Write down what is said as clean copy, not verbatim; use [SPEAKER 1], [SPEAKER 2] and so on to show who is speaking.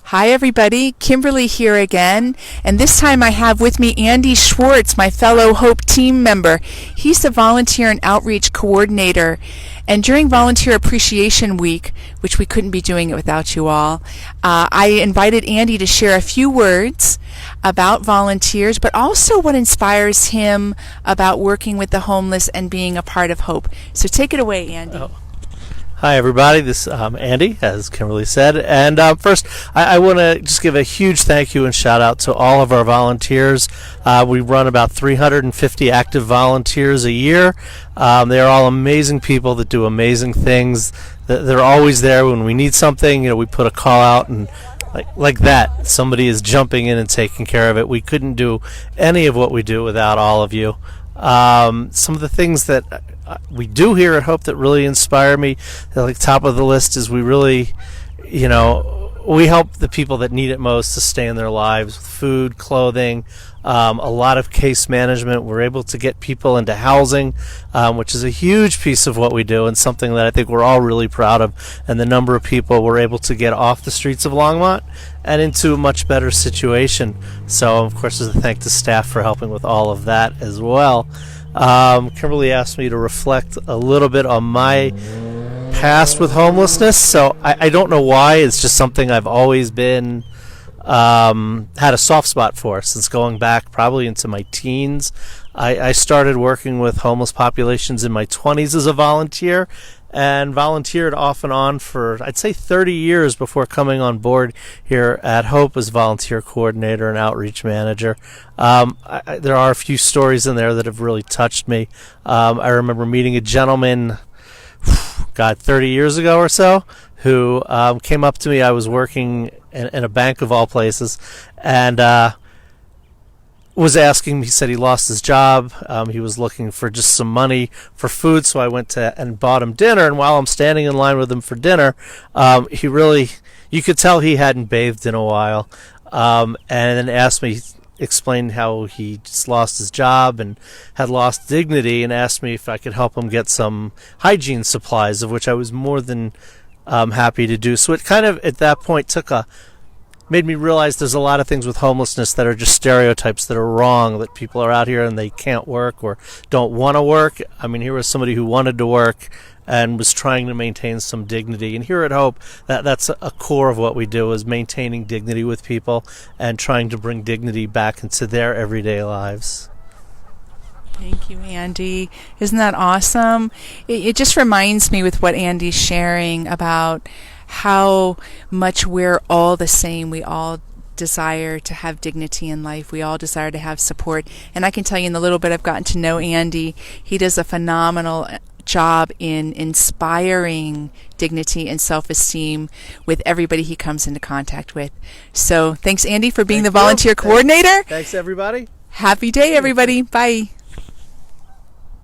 [SPEAKER 1] Hi everybody, Kimberly here again, and this time I have with me Andy Schwartz, my fellow Hope team member. He's the Volunteer and Outreach Coordinator, and during Volunteer Appreciation Week, which we couldn't be doing it without you all, I invited Andy to share a few words about volunteers, but also what inspires him about working with the homeless and being a part of Hope. So take it away, Andy.
[SPEAKER 2] Hi everybody, this is Andy, as Kimberly said, and first I want to just give a huge thank you and shout out to all of our volunteers. We run about 350 active volunteers a year. They are all amazing people that do amazing things. They're always there when we need something. You know, we put a call out and like that, somebody is jumping in and taking care of it. We couldn't do any of what we do without all of you. Some of the things that we do here at Hope that really inspire me, like top of the list, is we really, we help the people that need it most sustain their lives with food, clothing, a lot of case management. We're able to get people into housing, which is a huge piece of what we do and something that I think we're all really proud of, and the number of people we're able to get off the streets of Longmont and into a much better situation. So, of course, there's a thank to staff for helping with all of that as well. Kimberly asked me to reflect a little bit on my past with homelessness, so I don't know why. It's just something I've always been had a soft spot for since going back probably into my teens. I started working with homeless populations in my 20s as a volunteer, and volunteered off and on for, I'd say, 30 years before coming on board here at Hope as volunteer coordinator and outreach manager. There are a few stories in there that have really touched me. I remember meeting a gentleman, 30 years ago or so, who came up to me. I was working in a bank of all places, and was asking, he said he lost his job. He was looking for just some money for food, so I went and bought him dinner. And while I'm standing in line with him for dinner, you could tell he hadn't bathed in a while, and then asked me, explained how he just lost his job and had lost dignity, and asked me if I could help him get some hygiene supplies, of which I was more than happy to do. So it kind of, at that point, made me realize there's a lot of things with homelessness that are just stereotypes that are wrong, that people are out here and they can't work or don't want to work. I mean, here was somebody who wanted to work and was trying to maintain some dignity. And here at Hope, that's a core of what we do, is maintaining dignity with people and trying to bring dignity back into their everyday lives.
[SPEAKER 1] Thank you, Andy. Isn't that awesome? It just reminds me with what Andy's sharing about how much we're all the same. We all desire to have dignity in life. We all desire to have support. And I can tell you, in the little bit I've gotten to know Andy, he does a phenomenal job in inspiring dignity and self-esteem with everybody he comes into contact with. So thanks, Andy, for being the volunteer coordinator.
[SPEAKER 2] Thanks, everybody.
[SPEAKER 1] Happy day, everybody. Bye.